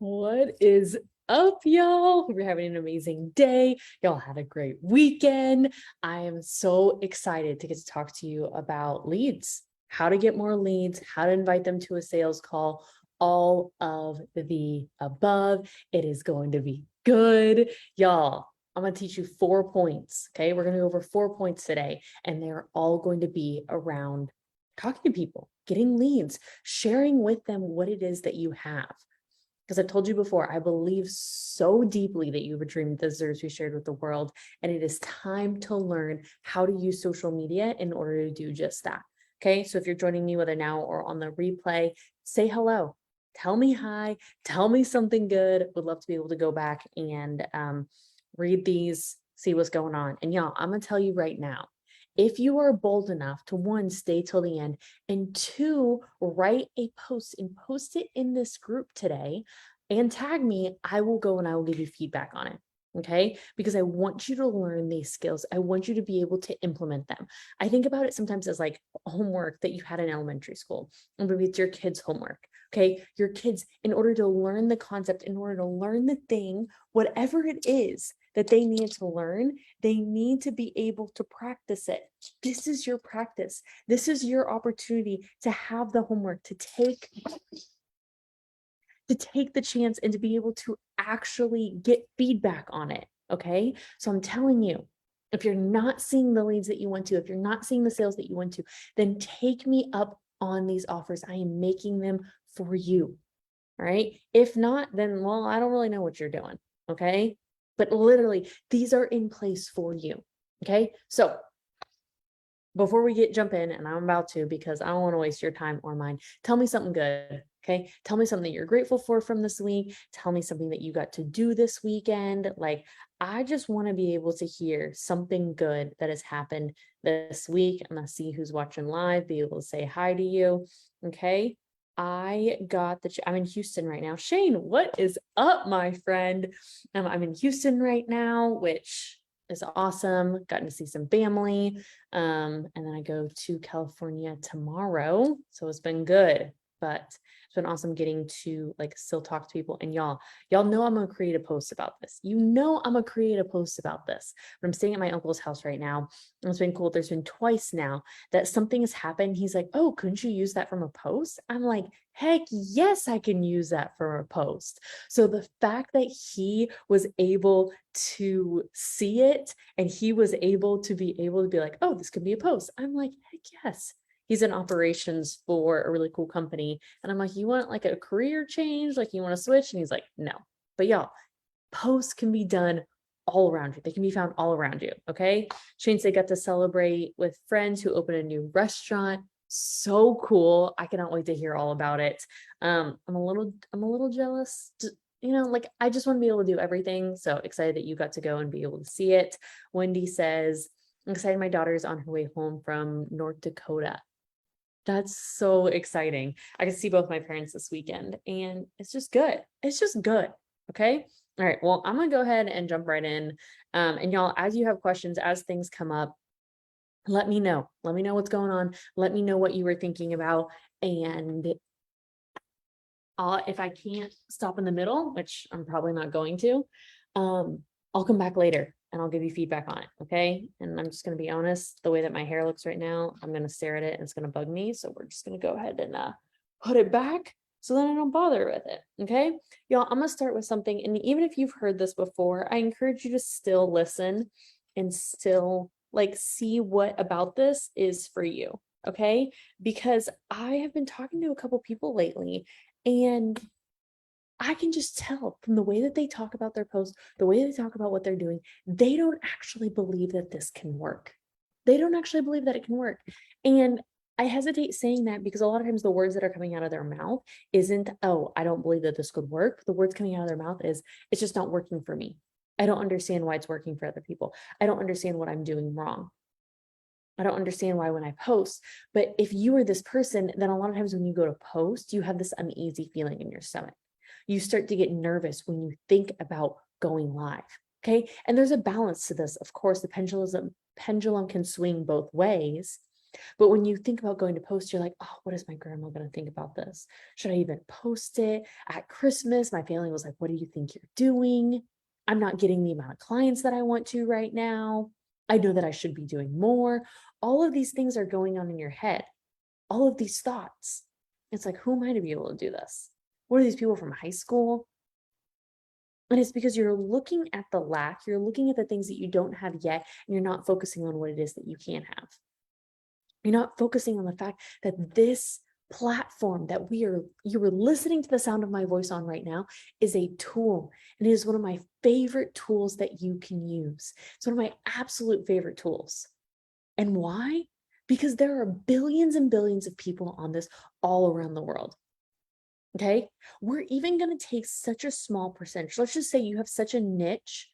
What is up, y'all? Hope you're having an amazing day. Y'all had a great weekend. I am so excited to get to talk to you about leads, how to get more leads, how to invite them to a sales call, all of the above. It is going to be good. Y'all, I'm going to teach you 4 points. Okay. We're going to go over 4 points today, and they're all going to be around talking to people, getting leads, sharing with them what it is that you have. Because I've told you before, I believe so deeply that you have a dream that deserves to be shared with the world. And it is time to learn how to use social media in order to do just that. Okay. So if you're joining me, whether now or on the replay, say hello, tell me hi, tell me something good. Would love to be able to go back and read these, see what's going on. And y'all, I'm going to tell you right now, if you are bold enough to, one, stay till the end, and two, write a post and post it in this group today and tag me, I will go and I will give you feedback on it. Okay. Because I want you to learn these skills. I want you to be able to implement them. I think about it sometimes as like homework that you had in elementary school, and maybe it's your kids' homework. Okay. Your kids, in order to learn the concept, in order to learn the thing, whatever it is that they need to learn, they need to be able to practice it. This is your practice. This is your opportunity to have the homework, to take the chance and to be able to actually get feedback on it. Okay. So I'm telling you, if you're not seeing the leads that you want to, if you're not seeing the sales that you want to, then take me up on these offers. I am making them for you. All right. If not, then, well, I don't really know what you're doing. Okay. But literally, these are in place for you. Okay. So before we jump in, and I'm about to, because I don't want to waste your time or mine, tell me something good. Okay. Tell me something that you're grateful for from this week. Tell me something that you got to do this weekend. Like, I just want to be able to hear something good that has happened this week. I'm going to see who's watching live, be able to say hi to you. Okay. I'm in Houston right now. Shane, what is up, my friend? I'm in Houston right now, which is awesome. Gotten to see some family. And then I go to California tomorrow. So it's been good, but it's been awesome getting to like still talk to people. And y'all know I'm gonna create a post about this. You know I'm gonna create a post about this. But I'm staying at my uncle's house right now. And it's been cool. There's been twice now that something has happened. He's like, oh, couldn't you use that from a post? I'm like, heck yes, I can use that for a post. So the fact that he was able to see it and he was able to be like, oh, this could be a post. I'm like, heck yes. He's in operations for a really cool company. And I'm like, you want like a career change? Like you want to switch? And he's like, no. But y'all, posts can be done all around you. They can be found all around you. Okay. Shane said got to celebrate with friends who opened a new restaurant. So cool. I cannot wait to hear all about it. I'm a little jealous. Like I just want to be able to do everything. So excited that you got to go and be able to see it. Wendy says, I'm excited my daughter is on her way home from North Dakota. That's so exciting. I can see both my parents this weekend, and it's just good. It's just good. Okay. All right. Well, I'm going to go ahead and jump right in. And y'all, as you have questions, as things come up, let me know. Let me know what's going on. Let me know what you were thinking about. And if I can't stop in the middle, which I'm probably not going to, I'll come back later and I'll give you feedback on it. Okay. And I'm just going to be honest, the way that my hair looks right now, I'm going to stare at it and it's going to bug me. So we're just going to go ahead and put it back so that I don't bother with it. Okay. Y'all, I'm going to start with something. And even if you've heard this before, I encourage you to still listen and still like see what about this is for you. Okay. Because I have been talking to a couple people lately, and I can just tell from the way that they talk about their posts, the way they talk about what they're doing, they don't actually believe that this can work. They don't actually believe that it can work. And I hesitate saying that because a lot of times the words that are coming out of their mouth isn't, oh, I don't believe that this could work. The words coming out of their mouth is, it's just not working for me. I don't understand why it's working for other people. I don't understand what I'm doing wrong. I don't understand why when I post. But if you are this person, then a lot of times when you go to post, you have this uneasy feeling in your stomach. You start to get nervous when you think about going live. Okay. And there's a balance to this. Of course, the pendulum can swing both ways. But when you think about going to post, you're like, oh, what is my grandma going to think about this? Should I even post it at Christmas? My family was like, what do you think you're doing? I'm not getting the amount of clients that I want to right now. I know that I should be doing more. All of these things are going on in your head. All of these thoughts. It's like, who am I to be able to do this? What are these people from high school? And it's because you're looking at the lack, you're looking at the things that you don't have yet, and you're not focusing on what it is that you can have. You're not focusing on the fact that this platform that you are listening to the sound of my voice on right now is a tool. And it is one of my favorite tools that you can use. It's one of my absolute favorite tools. And why? Because there are billions and billions of people on this all around the world. Okay. We're even going to take such a small percentage. Let's just say you have such a niche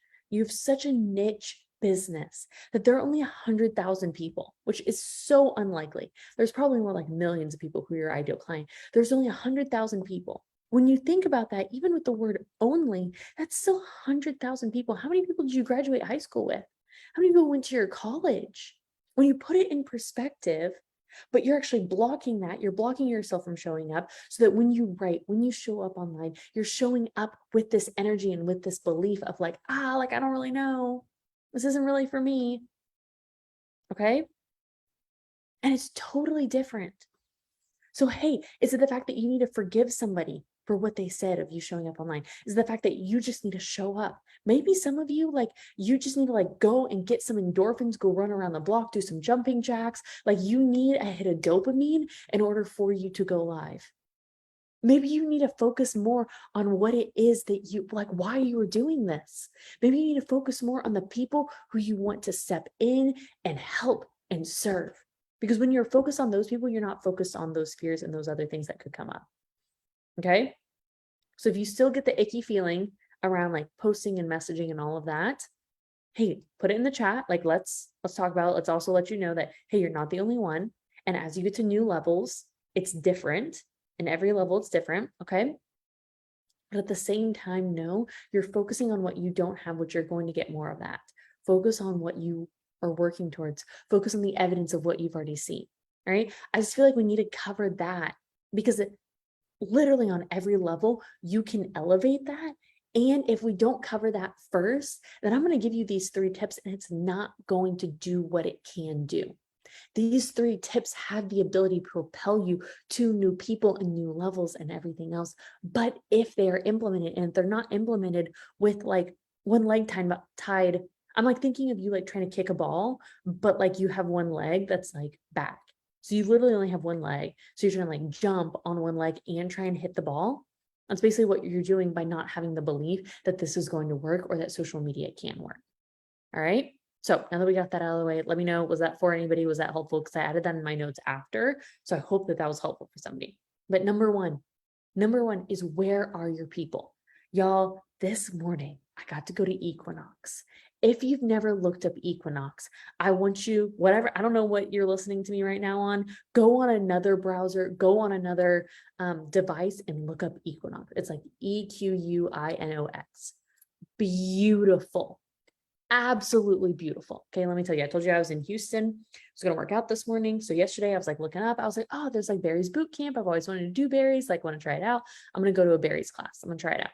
business that there are only 100,000 people, which is so unlikely. There's probably more like millions of people who are your ideal client. There's only 100,000 people. When you think about that, even with the word only, that's still 100,000 people. How many people did you graduate high school with? How many people went to your college? When you put it in perspective, but you're actually blocking that. You're blocking yourself from showing up so that when you write, when you show up online, you're showing up with this energy and with this belief of like, I don't really know. This isn't really for me. Okay. And it's totally different. So, hey, is it the fact that you need to forgive somebody for what they said of you showing up online? Is it the fact that you just need to show up? Maybe some of you, like, you just need to like go and get some endorphins, go run around the block, do some jumping jacks. Like you need a hit of dopamine in order for you to go live. Maybe you need to focus more on what it is that you like, why you are doing this. Maybe you need to focus more on the people who you want to step in and help and serve. Because when you're focused on those people, you're not focused on those fears and those other things that could come up. Okay. So if you still get the icky feeling around like posting and messaging and all of that, hey, put it in the chat. Like, let's talk about it. Let's also let you know that, hey, you're not the only one. And as you get to new levels, it's different. And every level it's different. Okay. But at the same time, no, you're focusing on what you don't have, which you're going to get more of that. Focus on what you are working towards. Focus on the evidence of what you've already seen. All right. I just feel like we need to cover that because literally on every level, you can elevate that. And if we don't cover that first, then I'm going to give you these 3 tips and it's not going to do what it can do. These 3 tips have the ability to propel you to new people and new levels and everything else. But if they are implemented and if they're not implemented with like one leg tied, I'm like thinking of you like trying to kick a ball, but like you have one leg that's like back. So you literally only have one leg. So you're trying to like jump on one leg and try and hit the ball. That's basically what you're doing by not having the belief that this is going to work or that social media can work. All right. So now that we got that out of the way, let me know, was that for anybody? Was that helpful? Because I added that in my notes after. So I hope that that was helpful for somebody. But number one is, where are your people? Y'all, this morning, I got to go to Equinox. If you've never looked up Equinox, I want you, whatever, I don't know what you're listening to me right now on, go on another browser, go on another device and look up Equinox. It's like Equinox. Beautiful. Absolutely beautiful. Okay, let me tell you, I told you I was in Houston. I was going to work out this morning. So yesterday I was like looking up, I was like, oh, there's like Barry's boot camp. I've always wanted to do Barry's, like want to try it out. I'm going to go to a Barry's class. I'm going to try it out.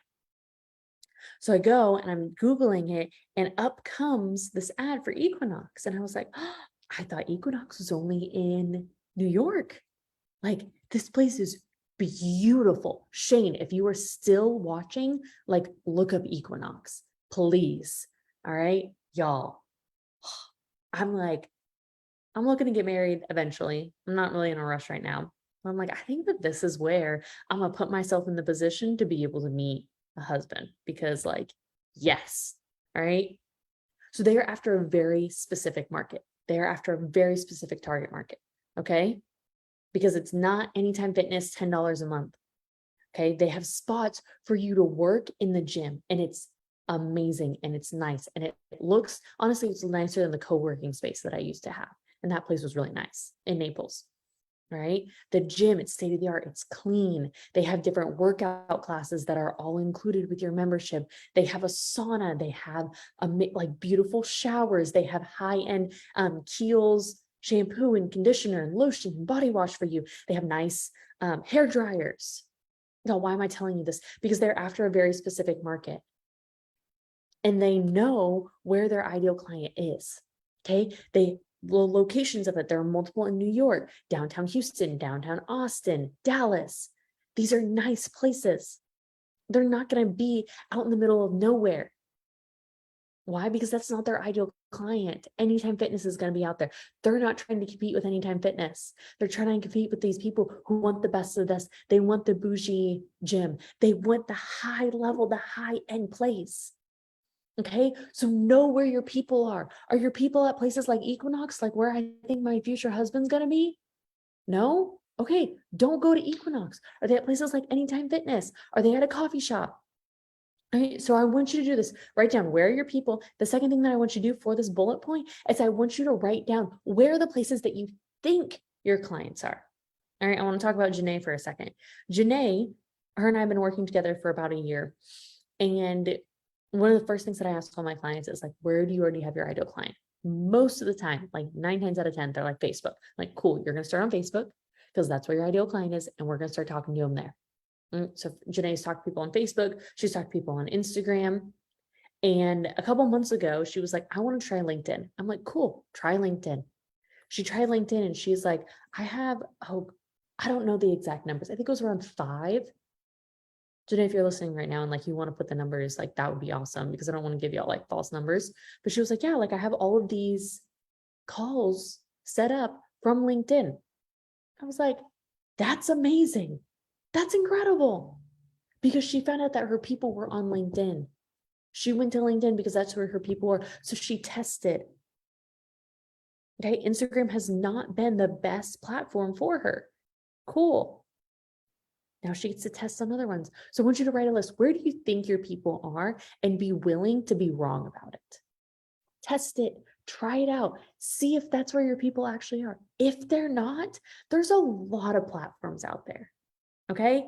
So I go and I'm Googling it and up comes this ad for Equinox. And I was like, oh, I thought Equinox was only in New York. Like this place is beautiful. Shane, if you are still watching, like look up Equinox, please. All right, y'all. I'm looking to get married eventually. I'm not really in a rush right now. I'm like, I think that this is where I'm gonna put myself in the position to be able to meet a husband because like, yes. All right. So they are after a very specific market. They are after a very specific target market. Okay. Because it's not Anytime Fitness, $10 a month. Okay. They have spots for you to work in the gym and it's amazing and it's nice. And it looks, honestly, it's nicer than the co-working space that I used to have. And that place was really nice in Naples. Right? The gym, it's state of the art, it's clean. They have different workout classes that are all included with your membership. They have a sauna, they have like beautiful showers, they have high-end Kiehl's shampoo and conditioner and lotion and body wash for you. They have nice hair dryers. Now, why am I telling you this? Because they're after a very specific market and they know where their ideal client is. Okay. The locations of it, there are multiple in New York, downtown Houston, downtown Austin, Dallas. These are nice places. They're not going to be out in the middle of nowhere. Why? Because that's not their ideal client. Anytime Fitness is going to be out there. They're not trying to compete with Anytime Fitness. They're trying to compete with these people who want the best of this. They want the bougie gym. They want the high level, the high end place. Okay. So know where your people are. Are your people at places like Equinox, like where I think my future husband's going to be? No? Okay. Don't go to Equinox. Are they at places like Anytime Fitness? Are they at a coffee shop? Right, so I want you to do this. Write down where are your people. The second thing that I want you to do for this bullet point is I want you to write down where are the places that you think your clients are. All right, I want to talk about Janae for a second. Janae, her and I have been working together for about a year. And one of the first things that I ask all my clients is like, where do you already have your ideal client? Most of the time, like 9 times out of 10, they're like Facebook. Like, cool, you're going to start on Facebook because that's where your ideal client is. And we're going to start talking to them there. So Janae's talked to people on Facebook. She's talked to people on Instagram. And a couple months ago, she was like, I want to try LinkedIn. I'm like, cool, try LinkedIn. She tried LinkedIn and she's like, I don't know the exact numbers. I think it was around 5. Janae, if you're listening right now and like you want to put the numbers, like that would be awesome because I don't want to give y'all like false numbers. But she was like, yeah, like I have all of these calls set up from LinkedIn. I was like, that's amazing. That's incredible. Because she found out that her people were on LinkedIn. She went to LinkedIn because that's where her people were. So she tested. Okay, Instagram has not been the best platform for her. Cool. Now she gets to test on other ones. So I want you to write a list. Where do you think your people are and be willing to be wrong about it? Test it. Try it out. See if that's where your people actually are. If they're not, there's a lot of platforms out there. Okay.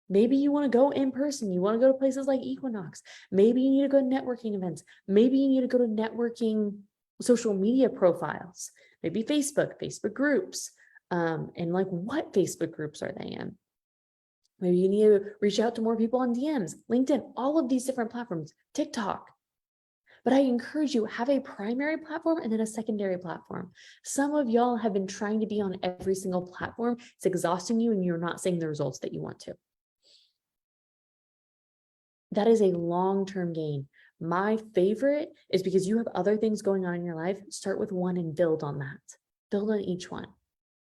Maybe you want to go in person. You want to go to places like Equinox. Maybe you need to go to networking events. Maybe you need to go to networking social media profiles. Maybe Facebook groups. And like what Facebook groups are they in? Maybe you need to reach out to more people on DMs, LinkedIn, all of these different platforms, TikTok. But I encourage you, have a primary platform and then a secondary platform. Some of y'all have been trying to be on every single platform. It's exhausting you and you're not seeing the results that you want to. That is a long-term gain. My favorite is because you have other things going on in your life. Start with one and build on that. Build on each one.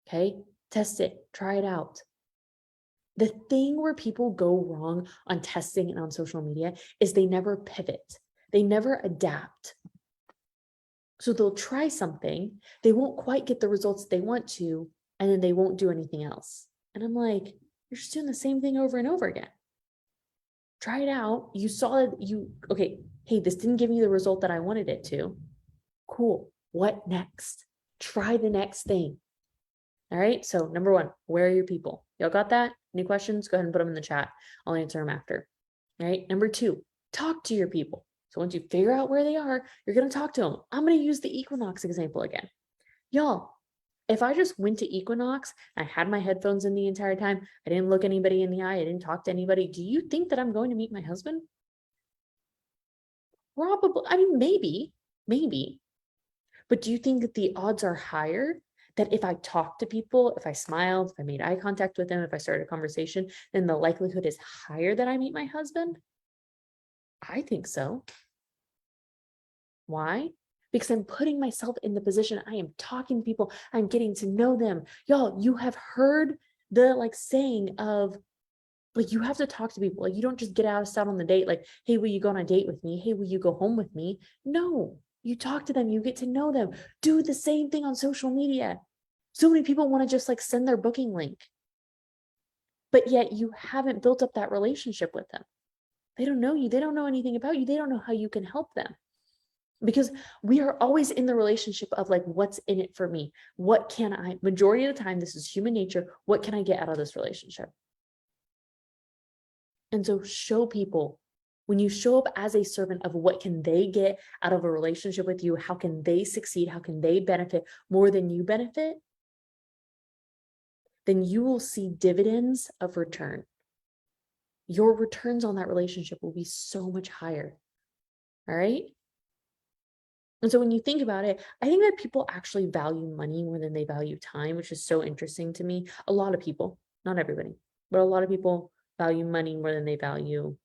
Okay. Test it. Try it out. The thing where people go wrong on testing and on social media is they never pivot. They never adapt. So they'll try something. They won't quite get the results they want to, and then they won't do anything else. And I'm like, you're just doing the same thing over and over again. Try it out. You saw it. Okay. Hey, this didn't give me the result that I wanted it to. Cool. What next? Try the next thing. All right. So number 1, where are your people? Y'all got that? Any questions? Go ahead and put them in the chat. I'll answer them after. All right. Number 2, talk to your people. So once you figure out where they are, you're going to talk to them. I'm going to use the Equinox example again. Y'all, if I just went to Equinox, I had my headphones in the entire time, I didn't look anybody in the eye, I didn't talk to anybody, do you think that I'm going to meet my husband? Probably. I mean, maybe. But do you think that the odds are higher that if I talked to people, if I smiled, if I made eye contact with them, if I started a conversation, then the likelihood is higher that I meet my husband? I think so. Why? Because I'm putting myself in the position, I am talking to people, I'm getting to know them. Y'all, you have heard the saying of you have to talk to people. You don't just get out on the date like, hey, will you go on a date with me? Hey, will you go home with me? No, you talk to them, you get to know them. Do the same thing on social media. So many people want to just send their booking link, but yet you haven't built up that relationship with them. They don't know you. They don't know anything about you. They don't know how you can help them. Because we are always in the relationship of what's in it for me? What can I, majority of the time, this is human nature. What can I get out of this relationship? And so show people When you show up as a servant of what can they get out of a relationship with you, how can they succeed, how can they benefit more than you benefit, then you will see dividends of return. Your returns on that relationship will be so much higher. All right. And so when you think about it, I think that people actually value money more than they value time, which is so interesting to me. A lot of people, not everybody, but a lot of people value money more than they value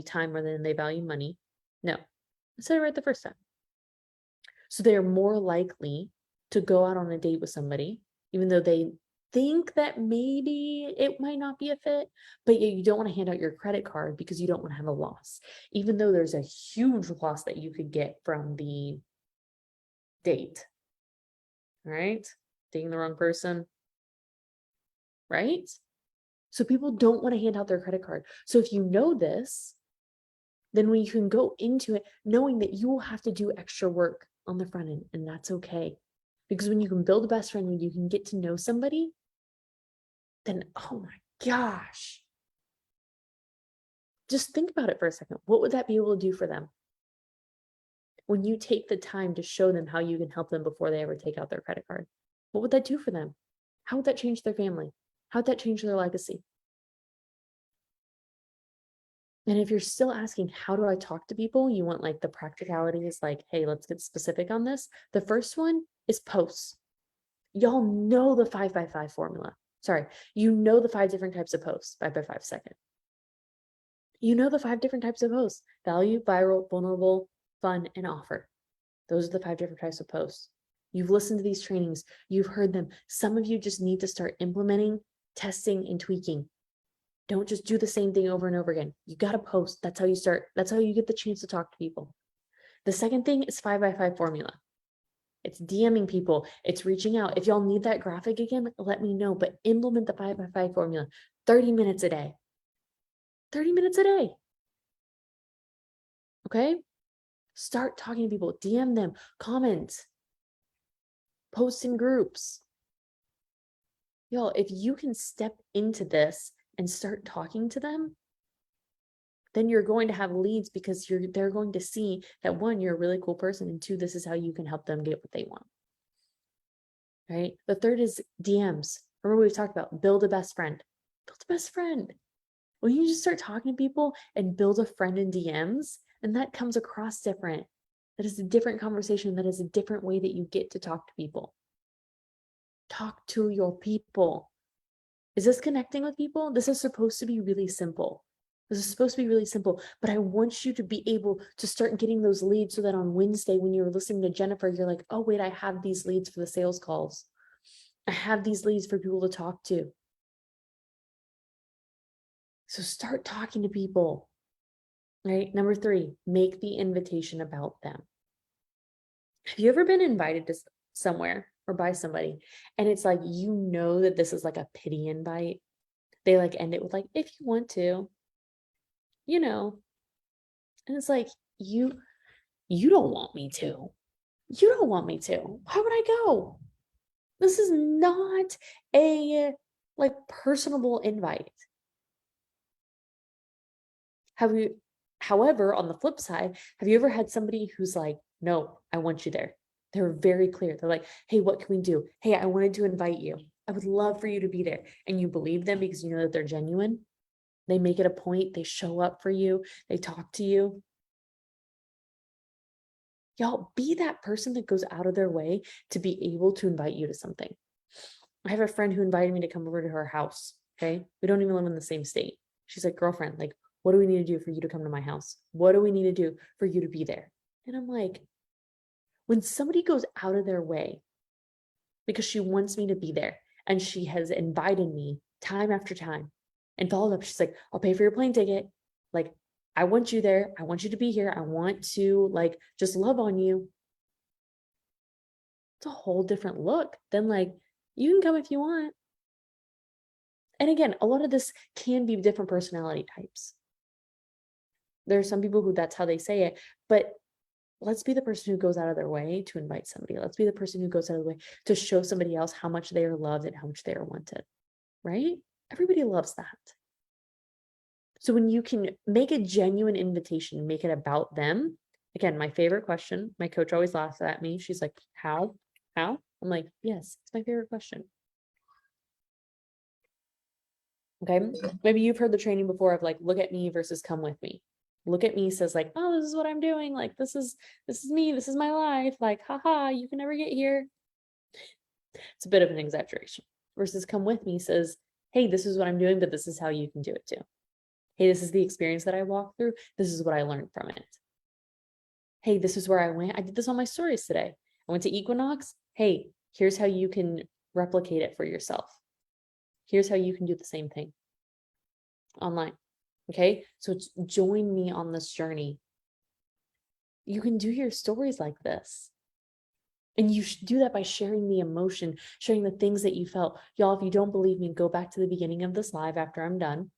time more than they value money. No, I said it right the first time. So they're more likely to go out on a date with somebody, even though they think that maybe it might not be a fit, but you don't want to hand out your credit card because you don't want to have a loss, even though there's a huge loss that you could get from the date. Right? Dating the wrong person. Right? So people don't want to hand out their credit card. So if you know this, then when you can go into it knowing that you will have to do extra work on the front end, and that's okay. Because when you can build a best friend, when you can get to know somebody, then oh my gosh. Just think about it for a second. What would that be able to do for them? When you take the time to show them how you can help them before they ever take out their credit card, what would that do for them? How would that change their family? How would that change their legacy? And if you're still asking, how do I talk to people? You want like the practicalities, like, hey, let's get specific on this. The first one is posts. Y'all know the 5x5 formula. Sorry, you know the 5 different types of posts, 5x5 second. You know the 5 different types of posts: value, viral, vulnerable, fun, and offer. Those are the 5 different types of posts. You've listened to these trainings. You've heard them. Some of you just need to start implementing, testing, and tweaking. Don't just do the same thing over and over again. You got to post. That's how you start. That's how you get the chance to talk to people. The second thing is 5x5 formula. It's DMing people. It's reaching out. If y'all need that graphic again, let me know. But implement the 5x5 formula. 30 minutes a day. 30 minutes a day. Okay? Start talking to people. DM them. Comment. Post in groups. Y'all, if you can step into this and start talking to them, then you're going to have leads because they're going to see that, one, you're a really cool person, and 2, this is how you can help them get what they want. Right? The third is DMs. Remember we've talked about build a best friend. Build a best friend. When you just start talking to people and build a friend in DMs, and that comes across different. That is a different conversation. That is a different way that you get to talk to people. Talk to your people. Is this connecting with people? This is supposed to be really simple. This is supposed to be really simple, but I want you to be able to start getting those leads so that on Wednesday, when you're listening to Jennifer, you're like, oh, wait, I have these leads for the sales calls. I have these leads for people to talk to. So start talking to people, right? Number 3, make the invitation about them. Have you ever been invited to somewhere or by somebody, and it's like, you know that this is like a pity invite? They like end it with like, if you want to, you know, and it's like, you don't want me to. You don't want me to. Why would I go? This is not a like personable invite. However, on the flip side, have you ever had somebody who's like, no, I want you there? They're very clear. They're like, hey, what can we do? Hey, I wanted to invite you. I would love for you to be there. And you believe them because you know that they're genuine. They make it a point. They show up for you. They talk to you. Y'all, be that person that goes out of their way to be able to invite you to something. I have a friend who invited me to come over to her house. Okay. We don't even live in the same state. She's like, girlfriend, like, what do we need to do for you to come to my house? What do we need to do for you to be there? And I'm like, when somebody goes out of their way because she wants me to be there, and she has invited me time after time and followed up, she's like, I'll pay for your plane ticket. Like, I want you there. I want you to be here. I want to like just love on you. It's a whole different look than like, you can come if you want. And again, a lot of this can be different personality types. There are some people who that's how they say it, but let's be the person who goes out of their way to invite somebody. Let's be the person who goes out of the way to show somebody else how much they are loved and how much they are wanted, right? Everybody loves that. So when you can make a genuine invitation, make it about them. Again, my favorite question, my coach always laughs at me. She's like, how? I'm like, yes, it's my favorite question. Okay. Maybe you've heard the training before of like, look at me versus come with me. Look at me says like, oh, this is what I'm doing. Like, this is me. This is my life. Like, haha, you can never get here. It's a bit of an exaggeration. Versus come with me says, hey, this is what I'm doing, but this is how you can do it too. Hey, this is the experience that I walked through. This is what I learned from it. Hey, this is where I went. I did this on my stories today. I went to Equinox. Hey, here's how you can replicate it for yourself. Here's how you can do the same thing online. Okay. So it's join me on this journey. You can do your stories like this. And you should do that by sharing the emotion, sharing the things that you felt. Y'all, if you don't believe me, go back to the beginning of this live after I'm done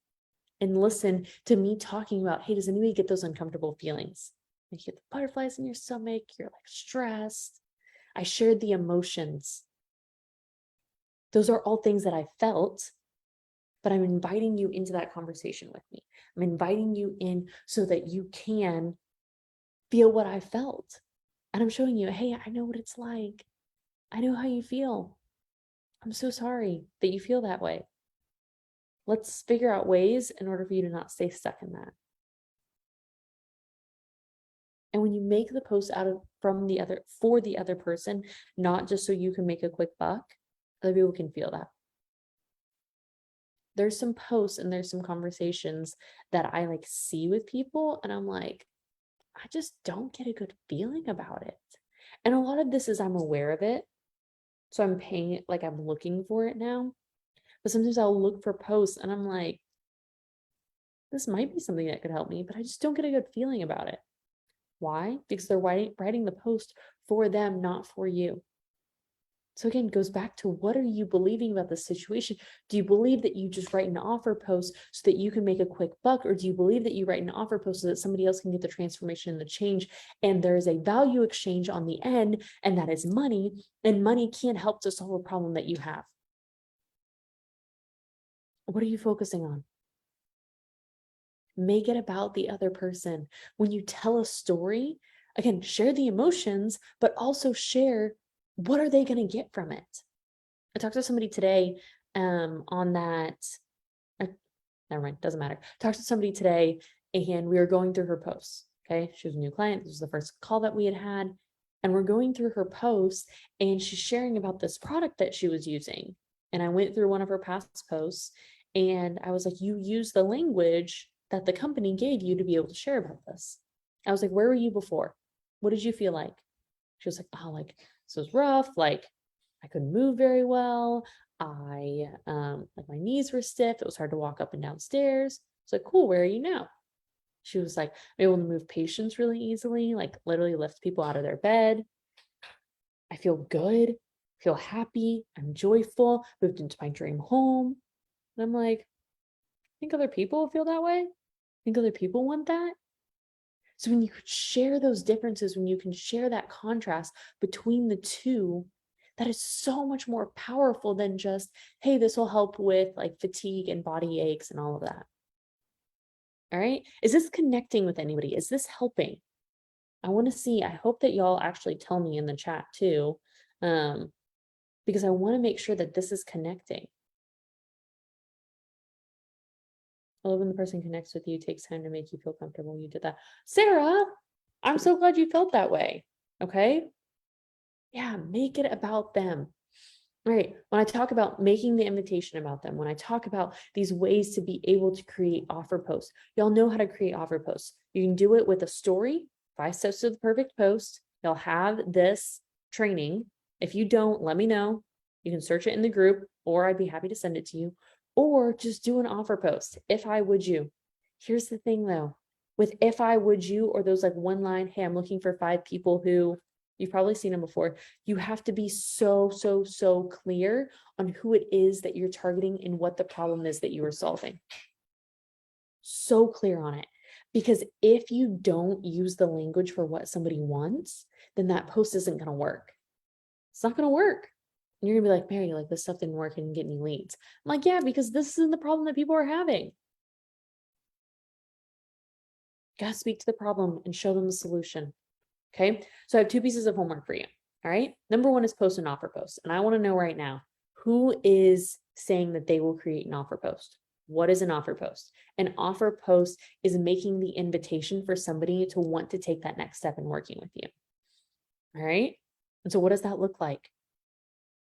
and listen to me talking about, hey, does anybody get those uncomfortable feelings? Like you get the butterflies in your stomach, you're like stressed. I shared the emotions. Those are all things that I felt, but I'm inviting you into that conversation with me. I'm inviting you in so that you can feel what I felt. And I'm showing you, hey, I know what it's like. I know how you feel. I'm so sorry that you feel that way. Let's figure out ways in order for you to not stay stuck in that. And when you make the post for the other person, not just so you can make a quick buck, other people can feel that. There's some posts and there's some conversations that I like see with people and I'm like, I just don't get a good feeling about it. And a lot of this is I'm aware of it. So I'm paying it like I'm looking for it now. But sometimes I'll look for posts and I'm like, this might be something that could help me, but I just don't get a good feeling about it. Why? Because they're writing the post for them, not for you. So again, it goes back to what are you believing about the situation? Do you believe that you just write an offer post so that you can make a quick buck? Or do you believe that you write an offer post so that somebody else can get the transformation and the change? And there is a value exchange on the end, and that is money. And money can't help to solve a problem that you have. What are you focusing on? Make it about the other person. When you tell a story, again, share the emotions, but also share what are they going to get from it. I talked to somebody today on that. Never mind, doesn't matter. Talked to somebody today and we were going through her posts. Okay. She was a new client. This was the first call that we had had. And we're going through her posts and she's sharing about this product that she was using. And I went through one of her past posts and I was like, you use the language that the company gave you to be able to share about this. I was like, where were you before? What did you feel like? She was like, oh, like this was rough. Like I couldn't move very well. I like my knees were stiff. It was hard to walk up and down stairs. It's like, cool, where are you now? She was like, I'm able to move patients really easily, like literally lift people out of their bed. I feel good, feel happy, I'm joyful, moved into my dream home. And I'm like, I think other people feel that way? I think other people want that? So when you share those differences, when you can share that contrast between the two, that is so much more powerful than just, hey, this will help with like fatigue and body aches and all of that. All right. Is this connecting with anybody? Is this helping? I want to see, I hope that y'all actually tell me in the chat too, because I want to make sure that this is connecting. I love when the person connects with you, takes time to make you feel comfortable. You did that. Sarah, I'm so glad you felt that way. Okay. Yeah, make it about them. Right. When I talk about making the invitation about them, when I talk about these ways to be able to create offer posts, y'all know how to create offer posts. You can do it with a story, 5 steps to the perfect post. You'll have this training. If you don't, let me know. You can search it in the group, or I'd be happy to send it to you, or just do an offer post. If I would you. Here's the thing though, with if I would you, or those like one line, hey, I'm looking for 5 people who, you've probably seen them before. You have to be so clear on who it is that you're targeting and what the problem is that you are solving. So clear on it. Because if you don't use the language for what somebody wants, then that post isn't going to work. It's not going to work. And you're going to be like, Mary, like this stuff didn't work and get any leads. I'm like, yeah, because this isn't the problem that people are having. You gotta speak to the problem and show them the solution. Okay. So I have two pieces of homework for you. All right. Number one is post an offer post. And I want to know right now, who is saying that they will create an offer post? What is an offer post? An offer post is making the invitation for somebody to want to take that next step in working with you. All right. And so what does that look like?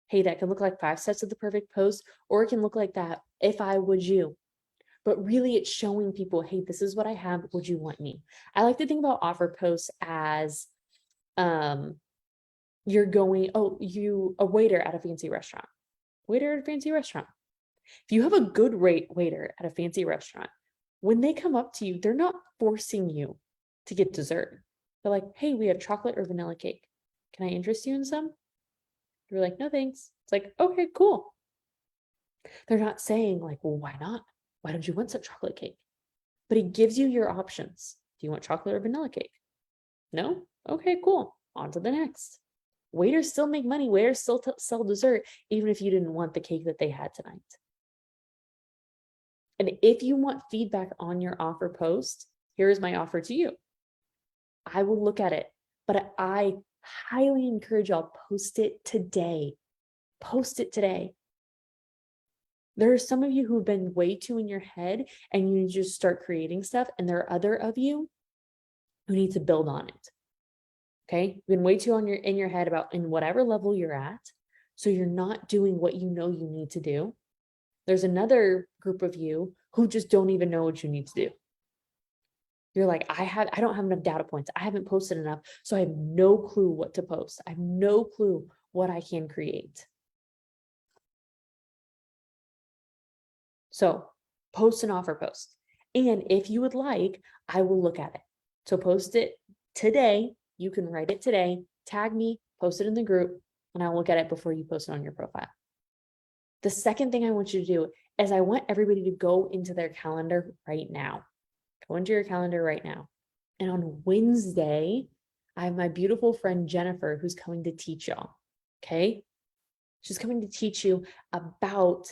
Hey, that can look like 5 steps of the perfect post, or it can look like that. If I would you, but really it's showing people, hey, this is what I have. Would you want me? I like to think about offer posts as, you're going, a waiter at a fancy restaurant. Waiter at a fancy restaurant. If you have a good waiter at a fancy restaurant, when they come up to you, they're not forcing you to get dessert. They're like, hey, we have chocolate or vanilla cake. Can I interest you in some? You're like, no, thanks. It's like, okay, cool. They're not saying like, well, why not? Why don't you want some chocolate cake? But it gives you your options. Do you want chocolate or vanilla cake? No? Okay, cool. On to the next. Waiters still make money. Waiters still sell dessert, even if you didn't want the cake that they had tonight. And if you want feedback on your offer post, here's my offer to you. I will look at it, but I highly encourage y'all, post it today. Post it today. There are some of you who've been way too in your head and you just start creating stuff. And there are other of you who need to build on it. Okay. You've been way too in your head about in whatever level you're at. So you're not doing what you know you need to do. There's another group of you who just don't even know what you need to do. You're like, I don't have enough data points. I haven't posted enough. So I have no clue what to post. I have no clue what I can create. So post an offer post. And if you would like, I will look at it. So post it today. You can write it today, tag me, post it in the group, and I'll look at it before you post it on your profile. The second thing I want you to do is I want everybody to go into their calendar right now. Go into your calendar right now. And on Wednesday, I have my beautiful friend Jennifer who's coming to teach y'all. Okay. She's coming to teach you about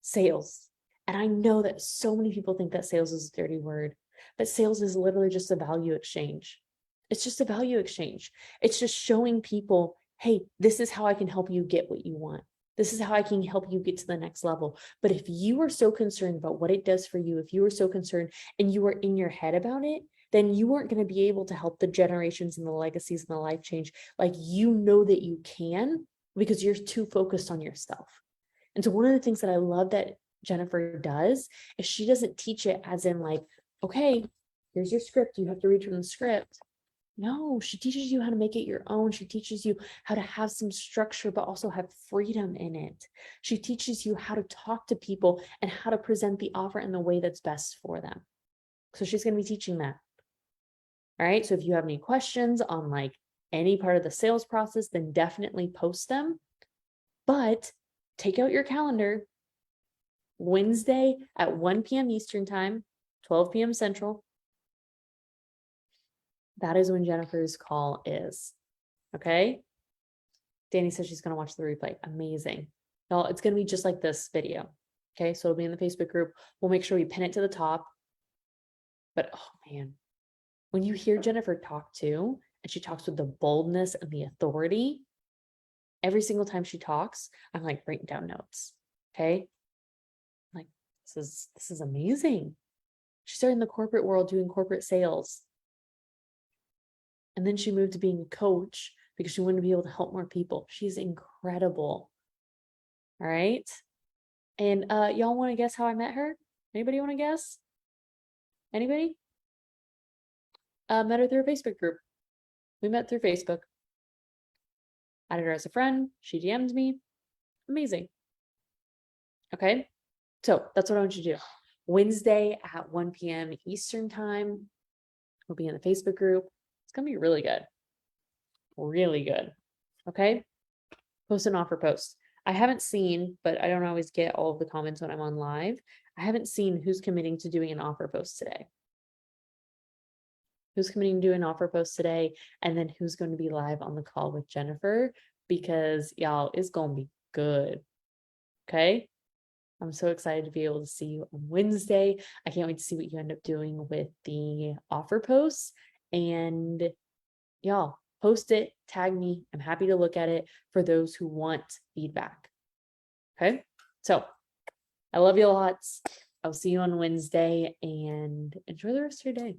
sales. And I know that so many people think that sales is a dirty word, but sales is literally just a value exchange. It's just a value exchange. It's just showing people, hey, this is how I can help you get what you want. This is how I can help you get to the next level. But if you are so concerned about what it does for you, if you are so concerned and you are in your head about it, then you aren't going to be able to help the generations and the legacies and the life change like you know that you can, because you're too focused on yourself. And so one of the things that I love that Jennifer does is she doesn't teach it as in like, okay, here's your script. You have to read from the script. No, she teaches you how to make it your own. She teaches you how to have some structure, but also have freedom in it. She teaches you how to talk to people and how to present the offer in the way that's best for them. So she's going to be teaching that. All right. So if you have any questions on like any part of the sales process, then definitely post them. But take out your calendar. Wednesday at 1 p.m. Eastern time, 12 p.m. Central. That is when Jennifer's call is. Okay. Danny says she's going to watch the replay. Amazing. Y'all, it's going to be just like this video. Okay. So it'll be in the Facebook group. We'll make sure we pin it to the top. But oh man, when you hear Jennifer talk too, and she talks with the boldness and the authority, every single time she talks, I'm like writing down notes. Okay. I'm like, this is amazing. She started in the corporate world doing corporate sales. And then she moved to being a coach because she wanted to be able to help more people. She's incredible. All right. And y'all want to guess how I met her? Anybody want to guess? Anybody? Met her through a Facebook group. We met through Facebook. Added her as a friend. She DM'd me. Amazing. Okay. So that's what I want you to do. Wednesday at 1 p.m. Eastern time. We'll be in the Facebook group. It's going to be really good. Really good. Okay. Post an offer post. I haven't seen, but I don't always get all of the comments when I'm on live. I haven't seen who's committing to doing an offer post today. Who's committing to do an offer post today, and then who's going to be live on the call with Jennifer, because y'all, it's going to be good. Okay. I'm so excited to be able to see you on Wednesday. I can't wait to see what you end up doing with the offer posts. And y'all, post it, tag me. I'm happy to look at it for those who want feedback. Okay, so I love you lots. I'll see you on Wednesday and enjoy the rest of your day.